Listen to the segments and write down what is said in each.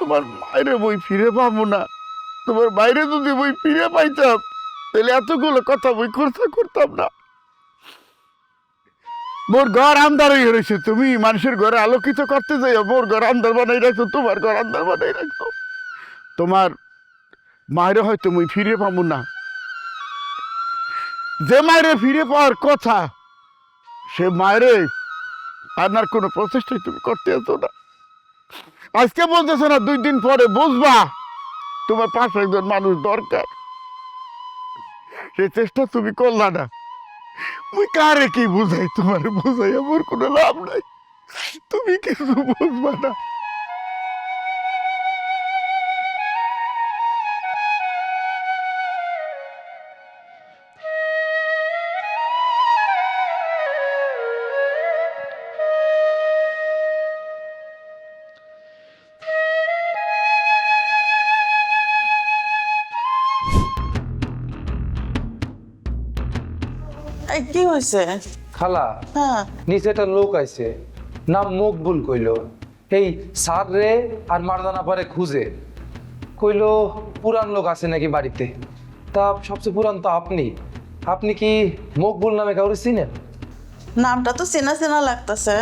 তোমার মায়েরে বই ফিরে পাবো না। তোমার বাইরে যদি বই ফিরে পাইতাম তাহলে এতগুলো কথা বই করতাম না। মোর ঘর আন্ধার হয়ে রয়েছে, তুমি মানুষের ঘরে আলোকিত করতে যাই, মোর ঘর আন্ধার বানাই রাখছো, তোমার ঘর আন্ধার বানাই রাখছো। তোমার মায়েরে হয়তো মুই ফিরে পাবো না, যে মায়েরে ফিরে পাওয়ার কথা সে মায়েরে আনার কোনো প্রচেষ্টাই তুমি করতে আসো না। আজকে বলতেছো না, 2 দিন পরে বুঝবা তোমার পাশে একজন মানুষ দরকার, সেই চেষ্টা তুমি করলা না। মুই কারে কি বুঝাই, তোমার বুঝাই আমার কোনো লাভ নাই, তুমি কিছু বুঝবা না। কি হয়েছে? খালা, হ্যাঁ, নিচে একটা লোক আইছে, নাম মকবুল কইল। এই সার রে আর মারদানা পারে খুঁজে কইল পুরান লোক আছে নাকি বাড়িতে। তা সবচেয়ে পুরান তো আপনি। আপনি কি মকবুল নামে কাউরে চিনেন? নামটা তো চেনা চেনা লাগতেছে।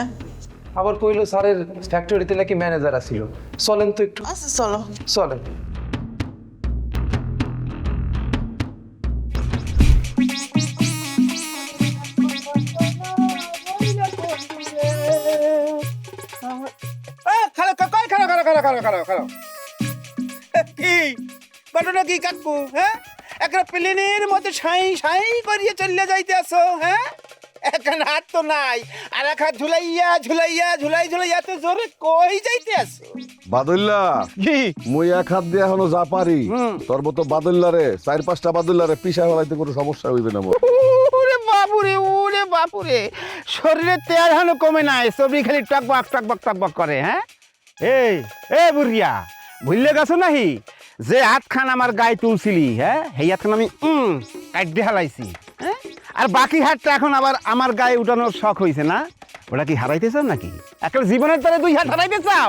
আবার কইল স্যারের ফ্যাক্টরিতে নাকি ম্যানেজার আছিল। চলেন তো একটু। আচ্ছা চলো। চলেন। কি ঘটনা কি কাকু? হ্যাঁ, একটা প্লেনের মধ্যে সাই সাই করিয়ে চলে যাইতে আসো। হ্যাঁ, এখন হাত তো নাই, আর এক হাত ঝুলাইয়া ঝুলাইয়া ঝুলাই ঝুলাইয়া তো জোরে কই যাইতে আসো? বাদুল্লা, কি মুই এক হাত দিয়ে এখনো যা পারি, তোর মতো বাদুল্লারে 4-5টা বাদুল্লারে পিছা ফেলাইতে কোনো সমস্যা হইবে না মোর। ওরে বাপুরে, শরীরের তেল হানো কমে নাই, সবরি খালি টকবক টকবক টকবক করে। হ্যাঁ, এই বুড়িয়া, ভুললে গেছো নাহি যে হাতখান আমার গায়ে তুলছিলি? হ্যাঁ, সেই হাতখান আমি কাটতে হালাইছি। হ্যাঁ, আর বাকি হাতটা এখন আবার আমার গায়ে উঠানোর শখ হয়েছে না? ওটা কি হারাইতে চাও নাকি? একটা জীবনের তরে 2 হাত হারাইতে চাও?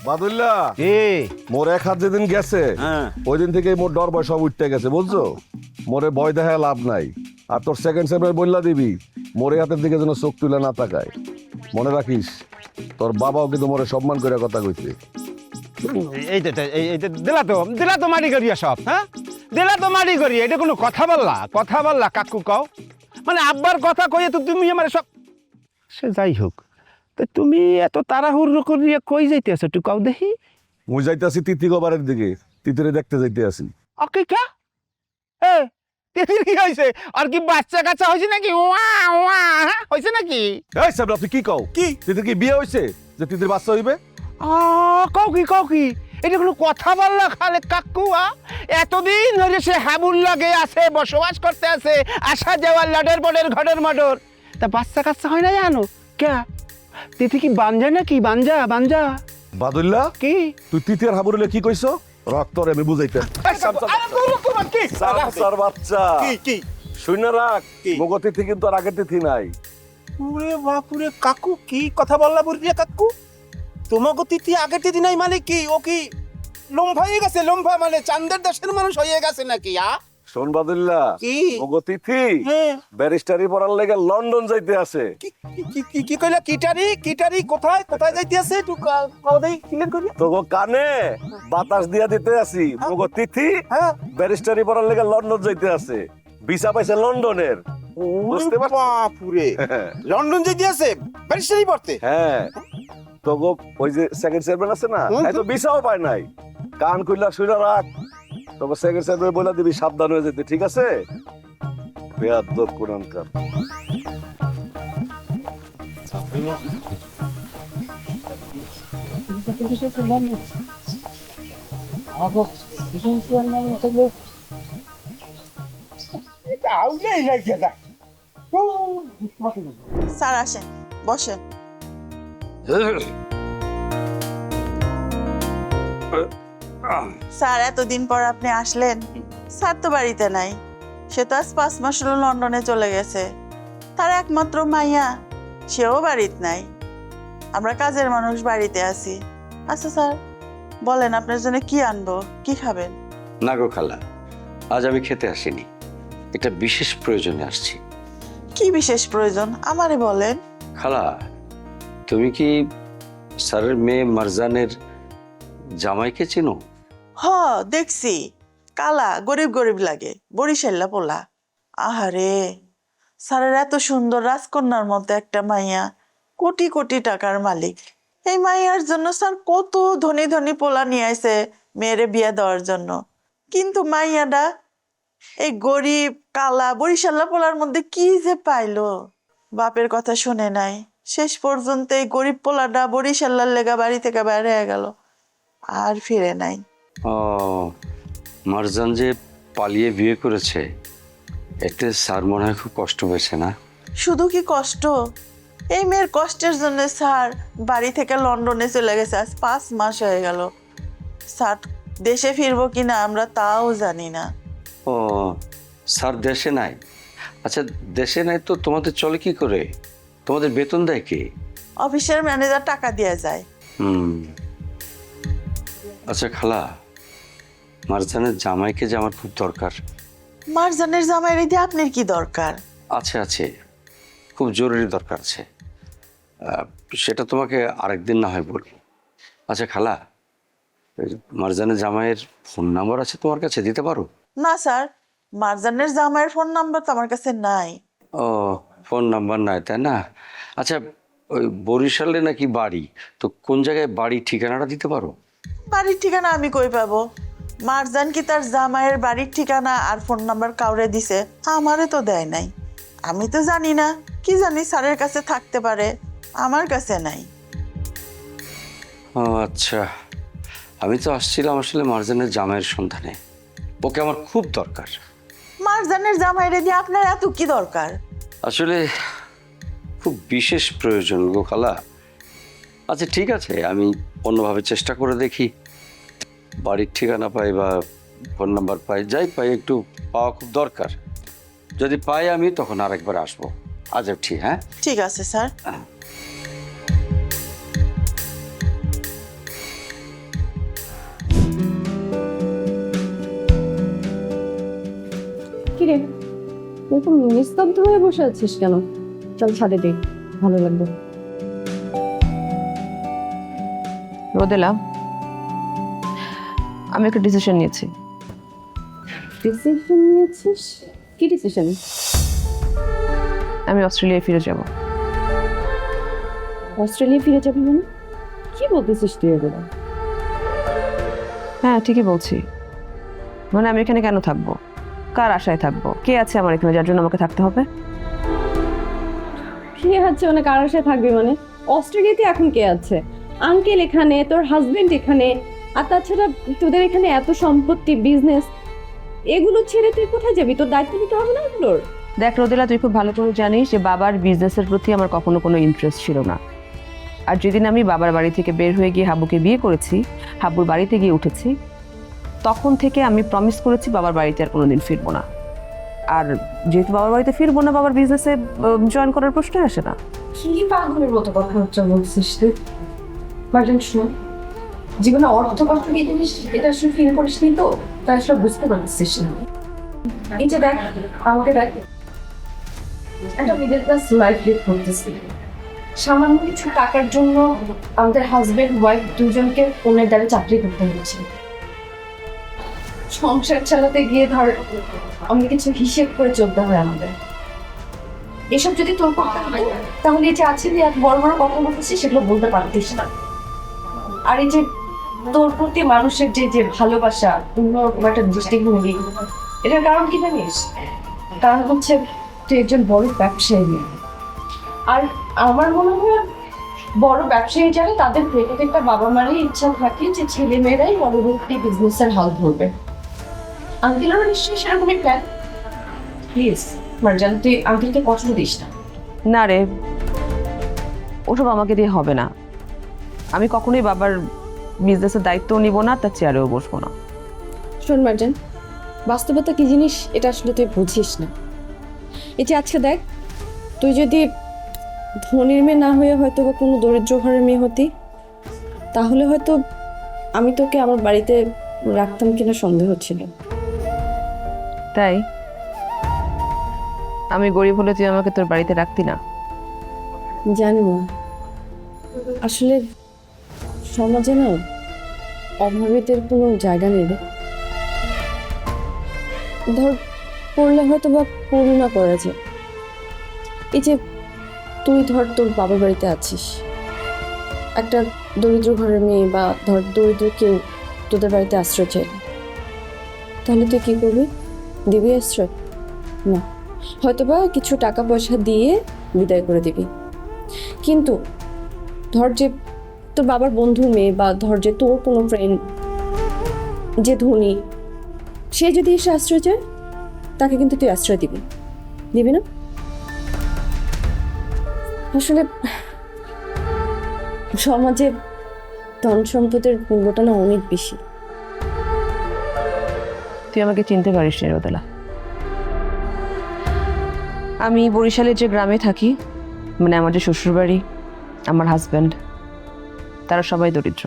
বাদুল্লা, মোর এক হাত যেদিন গেছে ওই দিন থেকে মোর ডর ভয় সব উঠতে গেছে, বুঝছো? মোরে ভয় দেখা লাভ নাই। আর তোর সেকেন্ড সেভেন বললা দিবি মোরে হাতের দিকে যেন চোখ তুলে না তাকায়। মনে রাখিস, তোর বাবাও কিন্তু মোরে সম্মান করে কথা কইছে। দিলা তো মারি করিয়া সব। হ্যাঁ, দিলা তো মারি করিয়া, এটা কোনো কথা বললা কাকু? কও মানে আব্বার কথা কইয়ে তো তুমি আমার সব। সে যাই হোক, তো তুমি এত তাড়াহুড়ো করিয়া কই যাইতে আছো একটু কও দেখি। মুই যাইতেছি তিতিগোবারের দিকে, তিতিরে দেখতে যাইতে আসি। ওকে কা এ তিতির কি হইছে? আর কি বাচ্চা কাচ্চা হইছে নাকি? ওয়া ওয়া হইছে নাকি? এই সাবরা, তুই কি কও? কি তিতির কি বিয়ে হইছে যে তিতির বাচ্চা হইবে? কও কি এটা কোনো কথা বললা খালে কাকু? এতদিন ধরে সে হাবুল লাগে আছে, বসবাস করতে আছে, আসা যাওয়ার লাডের বডের ঘরের মডর, তা বাচ্চা কাচ্চা হয় না জানো কে? তিথি কি বাঞ্জা নাকি? বাঞ্জা বাদুল্লা, কি তুই তিতির হাবুরলে কি কইছো? রক্তর আমি বুঝাইতে বাচ্চা কি শুনে রাখ, মগো তিথি কিন্তু আর আগের তিথি নাই। ওরে বাপুরে কাকু, কি কথা বললা বুড়িয়া কাকু? তোমাকে তিথি আগের তিথি নাই মানে কি? ও কি লম্ফা হয়ে গেছে? লম্ফা মানে চান্দের দেশের মানুষ হয়ে গেছে নাকি? শোন বাদুল্লা, কি মগো তিথি হ্যাঁ, ব্যারিস্টারি পড়ার লেগে লন্ডন যাইতে আছে। কি কইলা? কিটারি কোথায় যাইতে আছে? একটু কও দেই, ক্লিয়ার করি। তোগো কানে বাতাস দিয়া দিতে আছি, মগো তিথি হ্যাঁ, ব্যারিস্টারি পড়ার লেগে লন্ডন যাইতে আছে, ভিসা পাইছে লন্ডনের। বুঝতে পারছো? বাপুরে, লন্ডন যাইতে আছে ব্যারিস্টারি পড়তে? হ্যাঁ, তোগো ওই যে সেকেন্ড সেভেন আছে না, এই তো ভিসাও পায় নাই। কান কইলা শুনে রাখ, তোকে সেকেন্ড সেভেন বলে দিবি সাবধান হয়ে যেতে, ঠিক আছে? বেয়াদব কোরআনকার। স্যার আসেন, বসেন। স্যার, এতদিন পর আপনি আসলেন। স্যার তো বাড়িতে নাই, সে তো আজ 5 মাস হলো লন্ডনে চলে গেছে। তার একমাত্র মাইয়া, সেও বাড়িতে নাই। আমরা কাজের মানুষ বাড়িতে আছি। আচ্ছা স্যার, বলেন আপনার জন্য কি আনবো, কি খাবেন? না গো খালা, আজ আমি খেতে আসিনি, এটা বিশেষ প্রয়োজনে আসছি। কি বিশেষ প্রয়োজন আমারে বলেন। খালা, তুমি কি স্যারের মেয়ে মারজানের জামাইকে চেনো? হ, দেখছি, কালা, গরিব গরিব লাগে, বরিশাল্লা পোলা। আহারে, স্যারের এত সুন্দর রাজকন্যার মতো একটা মাইয়া, কোটি কোটি টাকার মালিক। এই মাইয়ার জন্য স্যার কত ধনী ধনী পোলা নিয়ে আইছে মেয়েরে বিয়ে দেওয়ার জন্য, কিন্তু মাইয়াটা এই গরিব কালা বরিশাল্লা পোলার মধ্যে কি যে পাইলো, বাপের কথা শুনে নাই। শেষ পর্যন্ত এই গরিব পোলাটা বরিশাল্লার লেগা বাড়ি থেকে বাইরে হয়ে গেল, আর ফিরে নাই। ও, মারজান যে পালিয়ে বিয়ে করেছে, এতে স্যার মনে হয় খুব কষ্ট হয়েছে না? শুধু কি কষ্ট, এই মেয়ের কষ্টের জন্য স্যার বাড়ি থেকে লন্ডনে চলে গেছে, আজ 5 মাস হয়ে গেল। স্যার দেশে ফিরবো কিনা আমরা তাও জানি না। ও, স্যার দেশে নাই? আচ্ছা, দেশে নাই তো তোমাদের চলে কি করে? তোমাদের বেতন দেয় কে? অফিসের ম্যানেজার টাকা দিয়ে যায়। আচ্ছা খালা, মারজানের জামাইকে যে আমার খুব দরকার। মারজানের জামাইরে দিয়ে আপনার কি দরকার? আছে, খুব জরুরি দরকার আছে। সেটা তোমাকে আরেকদিন না হয় বলবো। আচ্ছা খালা, মারজানের জামাইয়ের ফোন নাম্বার আছে তোমার কাছে, দিতে পারো? না স্যার, মারজানের জামাইয়ের ফোন নাম্বার তো আমার কাছে নাই। ও, ফোন নাম্বার নাই, তাই না? আচ্ছা, ওই বরিশালে নাকি বাড়ি, তো কোন জায়গায় বাড়ি ঠিকানাটা দিতে পারো? বাড়ির ঠিকানা আমি কই পাবো? মারজান কি তার জামাইয়ের বাড়ির ঠিকানা আর ফোন নাম্বার কাউরে দিছে? আমারে তো দেয় নাই, আমি তো জানি না। কি জানি স্যারের কাছে থাকতে পারে, আমার কাছে নাই। ও আচ্ছা, আমি তো আসছিলাম আসলে মারজানের জামাইয়ের সন্ধানে, ওকে আমার খুব দরকার। মারজানের জামাইরে দিয়ে আপনার এত কি দরকার? আসলে খুব বিশেষ প্রয়োজন গো খালা। আচ্ছা ঠিক আছে, আমি অন্যভাবে চেষ্টা করে দেখি, বাড়ির ঠিকানা পাই বা ফোন নাম্বার পাই, যাই পাই, একটু পাওয়া খুব দরকার। যদি পাই আমি তখন আরেকবার আসবো। আজ ঠিক, হ্যাঁ ঠিক আছে স্যার। কিরে এরকম নিস্তব্ধ হয়ে বসে আছিস কেন? চল ছাদে যাই, ভালো লাগবে। রোদেলা, আমি একটা ডিসিশন নিয়েছি। ডিসিশন নিয়েছিস? কি ডিসিশন? আমি অস্ট্রেলিয়ায় ফিরে যাব। অস্ট্রেলিয়া ফিরে যাবি মানে? কি বলতেছিস তুই এগুলো? হ্যাঁ ঠিকই বলছি। মানে আমি এখানে কেন থাকবো, কার আশায় থাকবো, কে আছে আমার এখানে যার জন্য আমাকে থাকতে হবে? কে আছে মানে কার আশায় থাকবি মানে? অস্ট্রেলিয়াতে এখন কে আছে? আঙ্কেল এখানে, তোর হাজবেন্ড এখানে, আর তাছাড়া তোদের এখানে এত সম্পত্তি, বিজনেস, এগুলো ছেড়ে তুই কোথায় যাবি? তোর দায়িত্ব নিতে হবে না এগুলোর? দেখ রোদেলা, তুই খুব ভালো করে জানিস যে বাবার বিজনেসের প্রতি আমার কখনো কোনো ইন্টারেস্ট ছিল না। আর যেদিন আমি বাবার বাড়ি থেকে বের হয়ে গিয়ে হাবুকে বিয়ে করেছি, হাবুর বাড়িতে গিয়ে উঠেছি, তখন থেকে আমি প্রমিস করেছি বাবার বাড়িতে আর কোনোদিন ফিরবো না। আর যেহেতু বাবার বাড়িতে ফিরবো না, বাবার বিজনেসে জয়েন করার প্রশ্ন আসে না। কি পাগলের মতো কথা হচ্ছে বলছিস তুই? বার্জন শোন, জীবনে অর্থ কষ্ট কি জিনিস এটা আসলে ফিল করিস নি তো, তাই আসলে বুঝতে পারছিস না। এই যে দেখ, আমাকে দেখ, একটা মিডল ক্লাস লাইফ লিড করতেছি। সামান্য কিছু টাকার জন্য আমাদের হাজবেন্ড ওয়াইফ দুজনকে ফোনের দ্বারা চাকরি করতে হচ্ছে। সংসার চালাতে গিয়ে ধর আমাদের কিছু হিসেব করে চলতে হয় আমাদের। এসব যদি তোর করতে হয় তাহলে এই যে আছে যে এত বড় বড় কথা বলতেছিস সেগুলো বলতে পারতিস না। আর এই যে তোর প্রতি মানুষের যে যে ভালোবাসা, অন্যরকম একটা দৃষ্টিভঙ্গি, এটার কারণ কি জানিস? কারণ হচ্ছে তুই একজন বড় ব্যবসায়ী মেয়ে। আর আমার মনে হয় বড় ব্যবসায়ী যারা তাদের প্রত্যেকটা বাবা মারই ইচ্ছা থাকে যে ছেলে মেয়েরাই পরবর্তী বিজনেসের হাল ধরবে। আঙ্কেলেরও নিশ্চয়ই সেরকমই প্ল্যান। প্লিজ মারজান, তুই আঙ্কেলকে কষ্ট দিস না। না রে, ওসব আমাকে দিয়ে হবে না। আমি কখনোই বাবার বিজনেসের দায়িত্বও নিব না, তার চেয়ারেও বসবো না। শোন মারজান, বাস্তবতা কি জিনিস এটা আসলে তুই বুঝিস না। এই যে আজকে দেখ, তুই যদি ধনীর মেয়ে না হয়ে হয়তো বা কোনো দরিদ্র ঘরের মেয়ে হতি, তাহলে হয়তো আমি তোকে আমার বাড়িতে রাখতাম কিনা সন্দেহ ছিল। তাই আমি গরিব হলে তুই আমাকে তোর বাড়িতে রাখতি না? জানি না, আসলে সমাজে না অভাবীদের কোনো জায়গা নেই রে। ধর পড়লে হয়তো বা করুণা করা যায়। এই যে তুই ধর তোর বাবার বাড়িতে আছিস, একটা দরিদ্র ঘরের মেয়ে বা ধর দরিদ্র কেউ তোদের বাড়িতে আশ্রয় চাই, তাহলে তুই কি করবি? দিবি আশ্রয়? না, হয়তোবা কিছু টাকা পয়সা দিয়ে বিদায় করে দিবি। কিন্তু ধর যে তোর বাবার বন্ধু মেয়ে বা ধর যে তোর কোনো ফ্রেন্ড যে ধনী, সে যদি এসে আশ্রয় চায়, তাকে কিন্তু তুই আশ্রয় দিবি না? আসলে সমাজে ধন সম্পদের মূল্যটা না অনেক বেশি। তুই আমাকে চিনতে পারিস না রোদেলা। আমি বরিশালের যে গ্রামে থাকি, মানে আমার যে শ্বশুরবাড়ি, আমার হাজব্যান্ড, তারা সবাই দরিদ্র।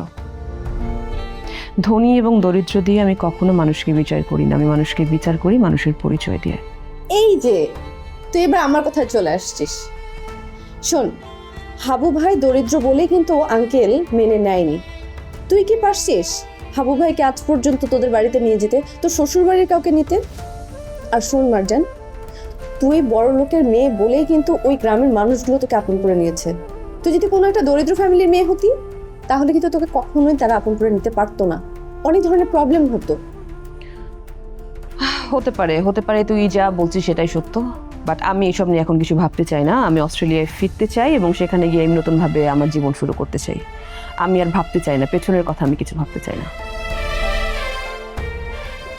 ধনী এবং দরিদ্র দিয়ে আমি কখনো মানুষকে বিচার করি না, আমি মানুষকে বিচার করি মানুষের পরিচয় দিয়ে। এই যে তুই এবার আমার কথায় চলে আসছিস। শোন, হাবু ভাই দরিদ্র বলে কিন্তু আঙ্কেল মেনে নেয়নি। তুই কি পারছিস হাবু ভাইকে আজ পর্যন্ত তোদের বাড়িতে নিয়ে যেতে, তোর শ্বশুর বাড়ির কাউকে নিতে? আর শোন মারজান, তুই বড় লোকের মেয়ে বলেই কিন্তু ওই গ্রামের মানুষগুলো তোকে আপন করে নিয়েছে। তুই যদি কোনো একটা দরিদ্র ফ্যামিলির মেয়ে হতি, তাহলে কিন্তু তোকে কখনোই তারা আপন করে নিতে পারতো না, অনেক ধরনের প্রবলেম হতো। হতে পারে তুই যা বলছিস সেটাই সত্য, বাট আমি এসব নিয়ে এখন কিছু ভাবতে চাই না। আমি অস্ট্রেলিয়ায় ফিরতে চাই এবং সেখানে গিয়ে আমি নতুনভাবে আমার জীবন শুরু করতে চাই। আমি আর ভাবতে চাই না, পেছনের কথা আমি কিছু ভাবতে চাই না।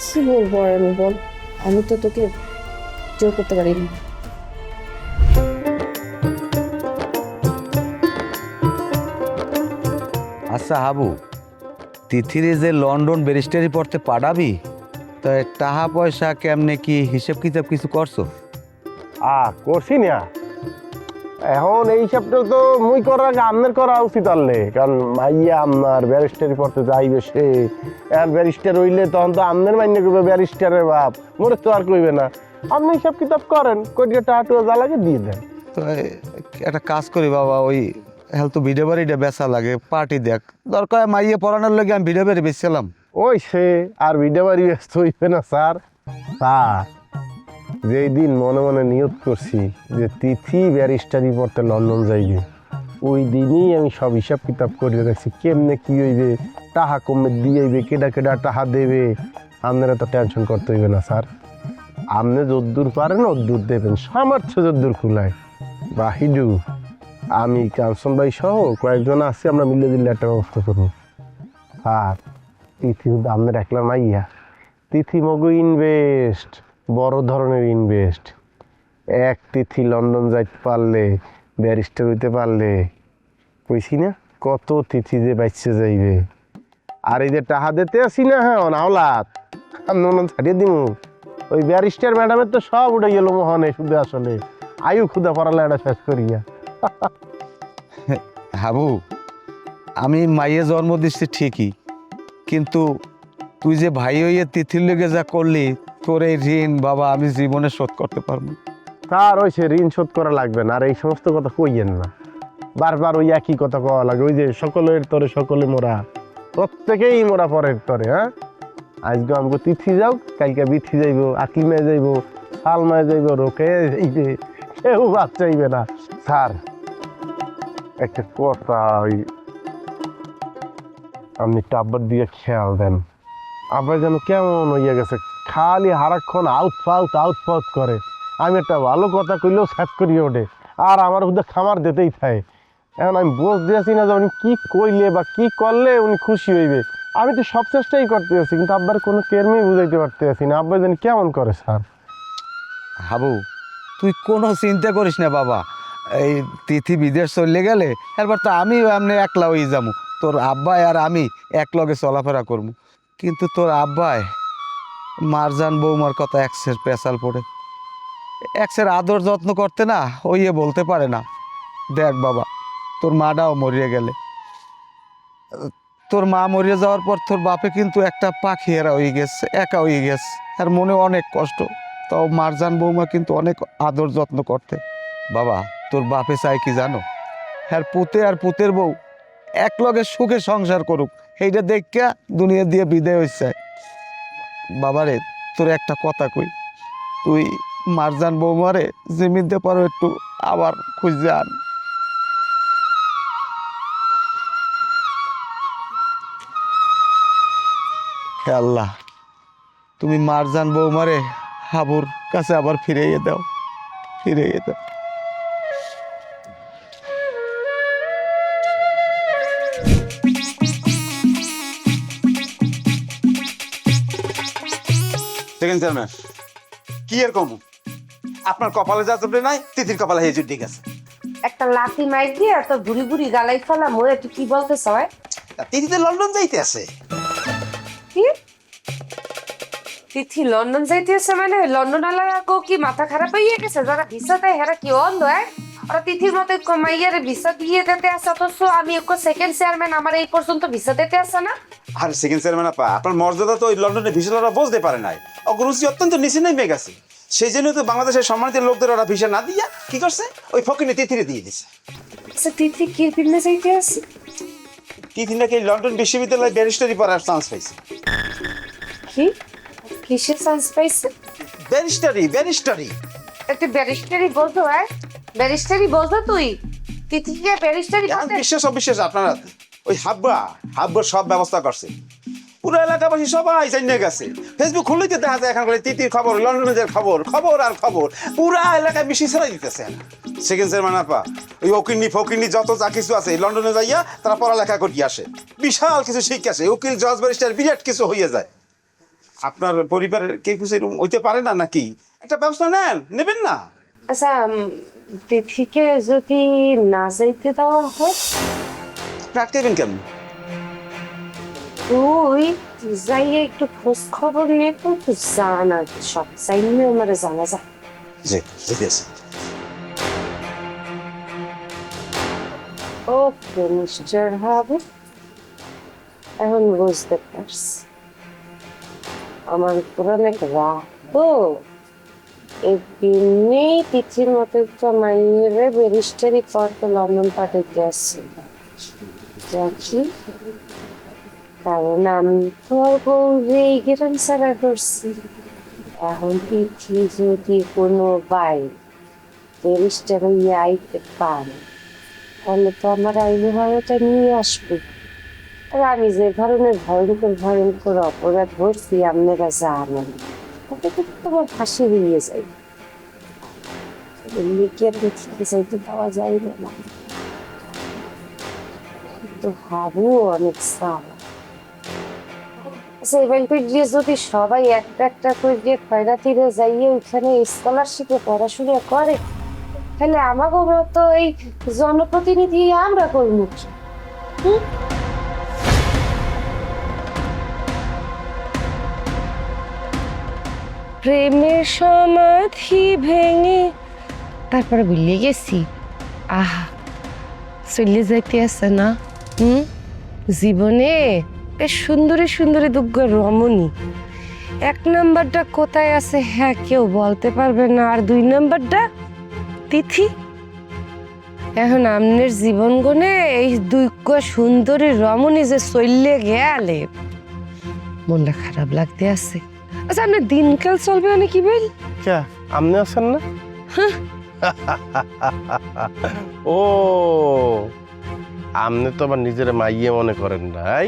কি বলবো আর আমি, বল? আমি তো তোকে জোর করতে পারিনি। আচ্ছা হাবু, তিথিরে যে লন্ডন ব্যারিস্টারি পড়তে পাঠাবি, তাই টাকা পয়সা কেমনে কি হিসেব কিতাব কিছু করছো? করছি না এখন এই হিসাবটা তো মুই করার আগে আপনার করা উচিত আনলে, কারণ মাইয়া আপনার ব্যারিস্টারি পড়তে যাইবে, সে এখন ব্যারিস্টার হইলে তখন তো আপনার মাইনে করবে ব্যারিস্টারের বাপ, মোরে তো আর কইবে না। আপনি হিসাব কিতাব করেন, কইটা টাকা যা লাগে দিয়ে দেন। তো একটা কাজ করি বাবা, ওই হেল তো ভিডিও বাড়িটা বেচা লাগে, পার্টি দেখ দরকার মাইয়ে পড়ানোর লাগে আমি ভিডিও বাড়ি বেচছিলাম। ওই সে আর ভিডিও বাড়ি ব্যস্ত হইবে না স্যার। স্যার যেই দিন মনে মনে নিয়ত করছি যে তিথি ব্যারিস্টারি পড়তে লন্ডন যাইবে, ওই দিনই আমি সব হিসাব কিতাব করে রাখছি, কেমনে কি হইবে, টাকা কমে দিয়েইবে, কেডা কেডা টাকা দেবে। আপনারা তো টেনশন করতে হইবে না স্যার, আপনি যদ্দূর পারেন অদ্দূর দেবেন, সামর্থ্য যদ্দূর খুলায়। বাহিডু আমি কাঞ্চন ভাই সহ কয়েকজন আছি, আমরা মিলে দিলে একটা ব্যবস্থা করবো। স্যার তিথি কিন্তু আপনার একলা মাইয়া, তিথি মগু ইনভেস্ট, বড় ধরনের ইনভেস্ট। এক তিথি লন্ডন যাইতে পারলে, ব্যারিস্টার হইতে পারলে, কইছি না কত তিথি যে বাইচে যাইবে। আর এই যে টাকা দিতে আসি না, হ্যাঁ আওলাদ আমি ছাড়িয়ে দিব, ওই ব্যারিস্টার ম্যাডামের তো সব উঠে গেল মোহনে, শুধু আসলে আয়ু ক্ষুদা পড়ালে এটা শেষ করিয়া। হাবু, আমি মাইয়ে জন্ম দিচ্ছি ঠিকই, কিন্তু তুই যে ভাই হইয়ে তিথির লেগে যা করলি, তোর এই ঋণ বাবা আমি জীবনে শোধ করতে পারবো। তার ওই সে ঋণ শোধ করা লাগবে না, আর এই সমস্ত কথা কইয়েন না, বারবার ওই একই কথা কওয়া লাগে। ওই যে সকলের তরে সকলে মোরা, প্রত্যেকেই মোরা পরের তরে। হ্যাঁ আজকে আমাকে তিথি যাও, কালকে বিথি যাইব, আকলিমায় যাইব, সালমায় যাইব, রোকে যাইবে, কেউ বাদ চাইবে না। স্যার একটা কথা, ওই আপনি একটু আব্বার দিকে খেয়াল দেন, আব্বা যেন কেমন হইয়া গেছে, খালি হারাক্ষণ আউট করে। আমি একটা ভালো কথা কইলেও স্যাপ করিয়ে ওঠে, আর আমার হুদে খামার দিতেই থাকে। এখন আমি বোঝ দিয়েছি না যে উনি কী কইলে বা কী করলে উনি খুশি হইবে। আমি তো সব চেষ্টাই করতে আছি, কিন্তু আব্বার কোনো কেরমেই বুঝাইতে পারতে আছি না, আব্বা জানি কেমন করে। স্যার হাবু তুই কোনো চিন্তা করিস না বাবা, এই তিথি বিদেশ চলে গেলে এরপর তো আমি এমনি একলা হয়ে যাবো, তোর আব্বাই আর আমি এক লগে চলাফেরা করবো। কিন্তু তোর আব্বাই মারজান বৌমার কথা এক্সের পেশাল পড়ে, এক্সের আদর যত্ন করতে না ওইয়ে বলতে পারে না। দেখ বাবা, তোর মাটাও মরিয়ে গেলে, তোর মা মরে যাওয়ার পর তোর বাপে কিন্তু একটা পাখি এরা হয়ে গেছে, একা হয়ে গেছে, আর মনে অনেক কষ্ট। তাও মারজান বৌমা কিন্তু অনেক আদর যত্ন করতে। বাবা, তোর বাপে চাই কি জানো? হ্যাঁ, পুতে আর পুতের বউ এক লগে সুখে সংসার করুক, এইটা দেখা দুনিয়া দিয়ে বিদায় হয়েছে। বাবারে, তোর একটা কথা কই, তুই মারজান বৌমারে জিমিতে পারো একটু আবার খুঁজে আন। হে আল্লাহ, তুমি মারজান বৌমারে হাবুর কাছে আবার ফিরিয়ে দাও, ফিরিয়ে দাও। সেকেন্ড চেয়ারম্যান, কি এর কম আপনার কপালে যা চলবে নাই, তিথির কপালে এই জুট গেছে। একটা লাথি মাইর দিয়ে তো বুড়ি বুড়ি গালাই ফেলা মরে তুই কি বলতে চায়? তিথিতে লন্ডন যাইতে আছে। কি তিথি লন্ডন যাইতেছে? মানে লন্ডন আলারা কি মাথা খারাপ হয়ে গেছে? যারা ভিসা দেয় হেরা কি অন্ধ? ওরা তিথির মতো মাইয়ারে ভিসা দিয়ে দিতে আসে, অথচ আমি সেকেন্ড চেয়ারম্যান আমার এই পর্যন্ত ভিসা দিতে আসে না। আর সেকেন্ড চেয়ারম্যান আপা, আপনার মর্যাদা তো ওই লন্ডনে ভিসাটা বুঝতে পারে নাই, অগ্রুচি অত্যন্ত নিচে নেমে গেছে। সেই জন্য তো বাংলাদেশের সম্মানিত লোকদের ওরা ভিসা না দিয়া কি করছে, ওই ফকিনে তিথিরে দিয়ে দিছে। আচ্ছা তিথি কি ফিল্মে যাইতে আছে? তিথি নাকি লন্ডন বিশ্ববিদ্যালয়ে ব্যারিস্টারি পড়ার চান্স পাইছে। কি কিসের চান্স পাইছে? ব্যারিস্টারি। একটা ব্যারিস্টারি বলতো? ব্যারিস্টারি বলতো তুই? তিথিকে ব্যারিস্টারি বলতে? অবিশ্বাস আপনারা ওই হাব্বার সব ব্যবস্থা করছে, পুরো এলাকাবাসী সবাই জানিয়ে গেছে। ফেসবুক খুললেই দেখা যায় এখন তিথির খবর, লন্ডনের খবর, খবর আর খবর, পুরা এলাকায় বেশি ছড়াই দিতেছে। সেকেন্ড চেয়ারম্যান আপা, ওই ফকিরনি যত যা কিছু আছে লন্ডনে যাইয়া তারা পড়ালেখা করিয়ে আসে, বিশাল কিছু শিক্ষা আসে, উকিল জজ ব্যারিস্টার বিরাট কিছু হইয়া যায়। আপনার পরিবারের কেউ কিছু এরকম হইতে পারে না নাকি? একটা ব্যবস্থা নেবেন না? আচ্ছা তিথিকে যদি না যাইতে দেওয়া হয়, আটকাইবেন কেমন? তুই যাইয়ে একটু খোঁজ খবর নিয়ে তো জানা, সব চাইলে আমার জানা যায়। জি ঠিক আছে। ওকে মিস্টার হাবু, এখন বুঝতে পারছি আমার পুরানো রাখবো এমনি তিথির মতো একটা মাইয়েরে ব্যারিস্টারি করতে লন্ডন পাঠাতে আসছে। দেখি, কারণ আমি তো আর বউরে এই গ্রাম ছাড়া করছি। এখন তিথি যদি কোনো বাই ব্যারিস্টার হইয়ে আইতে পারে, তাহলে তো আমার আইনি ভাড়াটা নিয়ে আসবে। আর আমি যে ধরনের ভয়ঙ্কর অপরাধ ধরছি আপনারা জানেন, তাতে কিন্তু তোমার ফাঁসি হয়ে যায়। লিখের থেকে যাইতে পাওয়া যায় না, কিন্তু হাবু অনেক সাল। আচ্ছা এবার দিয়ে যদি সবাই একটা একটা করে দিয়ে খয়রাতিরে যাইয়ে ওইখানে স্কলারশিপে পড়াশোনা করে, তাহলে আমাকে তো এই জনপ্রতিনিধি আমরা করবো কি? প্রেমের সমাধি ভেঙে তারপরে ভুলে গেছি। আহা, চলে যাইতে আছে না জীবনে বেশ সুন্দরী সুন্দরী দুগ্গ রমণী। এক নাম্বারটা কোথায় আছে হ্যাঁ কেউ বলতে পারবে না, আর দুই নাম্বারটা তিথি। এখন আমনের জীবন গনে এই দুগ্গ সুন্দরী রমণী যে চললে গেলে মনটা খারাপ লাগতে আছে। আচ্ছা আপনার দিনকাল চলবে অনেক কি বল? আপনি আছেন না? ও, আপনি তো আবার নিজের মাইয়ে মনে করেন নাই।